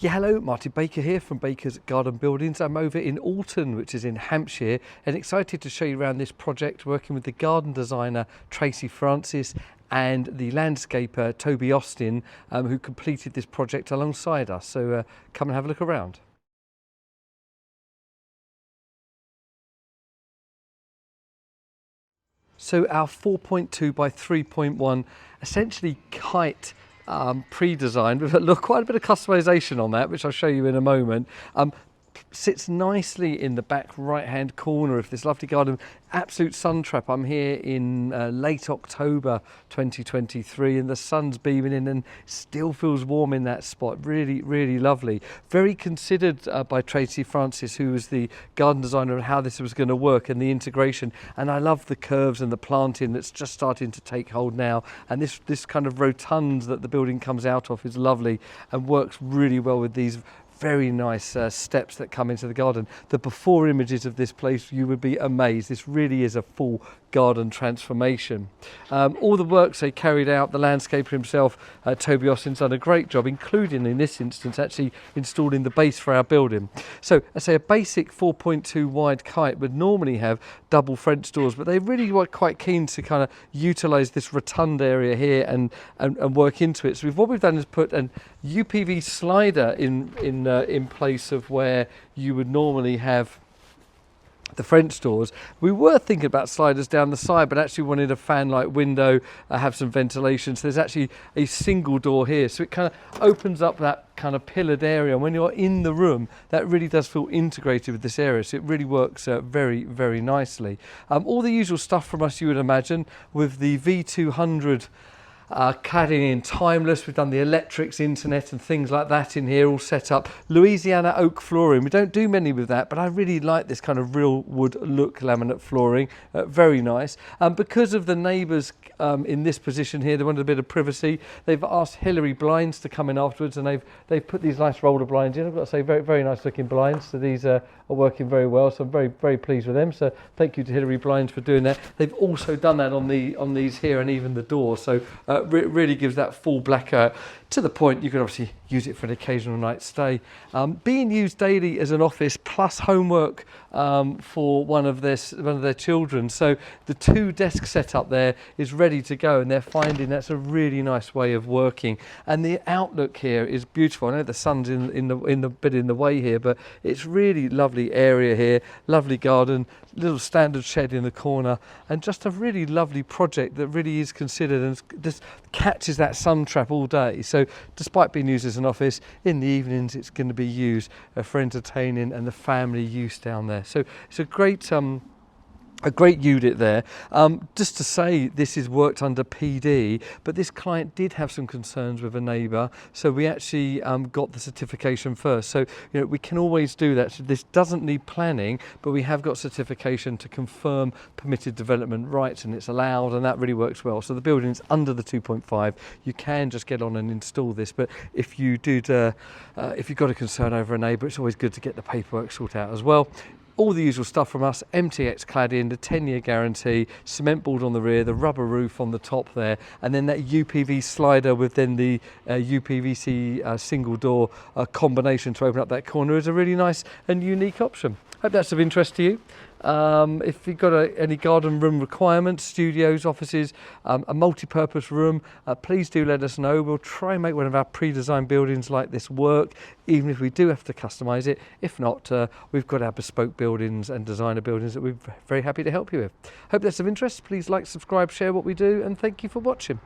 Yeah, hello, Martin Baker here from Baker's Garden Buildings. I'm over in Alton, which is in Hampshire, and excited to show you around this project working with the garden designer Tracy Francis and the landscaper Toby Austin, who completed this project alongside us. So come and have a look around. So our 4.2 by 3.1 essentially kite pre-designed with quite a bit of customization on that, which I'll show you in a moment. Sits nicely in the back right hand corner of this lovely garden. Absolute sun trap. I'm here in late October 2023 and the sun's beaming in and still feels warm in that spot. Really lovely. Very considered by Tracy Francis, who was the garden designer, and how this was going to work and the integration. And I love the curves and the planting that's just starting to take hold now. And this kind of rotund that the building comes out of is lovely and works really well with these very nice steps that come into the garden. The before images of this place, you would be amazed. This really is a full garden transformation. All the works they carried out, the landscaper himself, Toby Austin's done a great job, including in this instance actually installing the base for our building. So I say a basic 4.2 wide kite would normally have double French doors, but they really were quite keen to kind of utilize this rotund area here and work into it. So what we've done is put an UPV slider in place of where you would normally have the French doors. We were thinking about sliders down the side, but actually wanted a fan-like window, have some ventilation. So there's actually a single door here. So it kind of opens up that kind of pillared area. And when you're in the room, that really does feel integrated with this area. So it really works very nicely. All the usual stuff from us, you would imagine, with the V200 cladding in timeless. We've done the electrics, internet and things like that in here, all set up. Louisiana oak flooring. We don't do many with that, but I really like this kind of real wood look laminate flooring. Very nice. Because of the neighbours in this position here, they wanted a bit of privacy. They've asked Hillary blinds to come in afterwards, and they've put these nice roller blinds in. I've got to say, very nice looking blinds. So these are working very well. So I'm very pleased with them. So thank you to Hillary Blinds for doing that. They've also done that on these here and even the door. So really gives that full black to the point you can obviously use it for an occasional night stay. Being used daily as an office plus homework for one of their children. So the 2 desk setup there is ready to go, and they're finding that's a really nice way of working. And the outlook here is beautiful. I know the sun's in the way here, but it's really lovely area here, lovely garden, little standard shed in the corner, and just a really lovely project that really is considered and just catches that sun trap all day. So despite being used as an office, in the evenings it's going to be used for entertaining and the family use down there. So it's a great unit there. Just to say, this is worked under PD, but this client did have some concerns with a neighbour, so we actually got the certification first. So we can always do that. So this doesn't need planning, but we have got certification to confirm permitted development rights, and it's allowed, and that really works well. So the building is under the 2.5. You can just get on and install this, but if you did, if you've got a concern over a neighbour, it's always good to get the paperwork sorted out as well. All the usual stuff from us, MTX cladding, the 10-year guarantee, cement board on the rear, the rubber roof on the top there, and then that UPV slider with then the UPVC single door combination to open up that corner is a really nice and unique option. Hope that's of interest to you. If you've got any garden room requirements, studios, offices, a multi-purpose room, please do let us know. We'll try and make one of our pre-designed buildings like this work, even if we do have to customise it. If not, we've got our bespoke buildings and designer buildings that we're very happy to help you with. Hope that's of interest. Please like, subscribe, share what we do, and thank you for watching.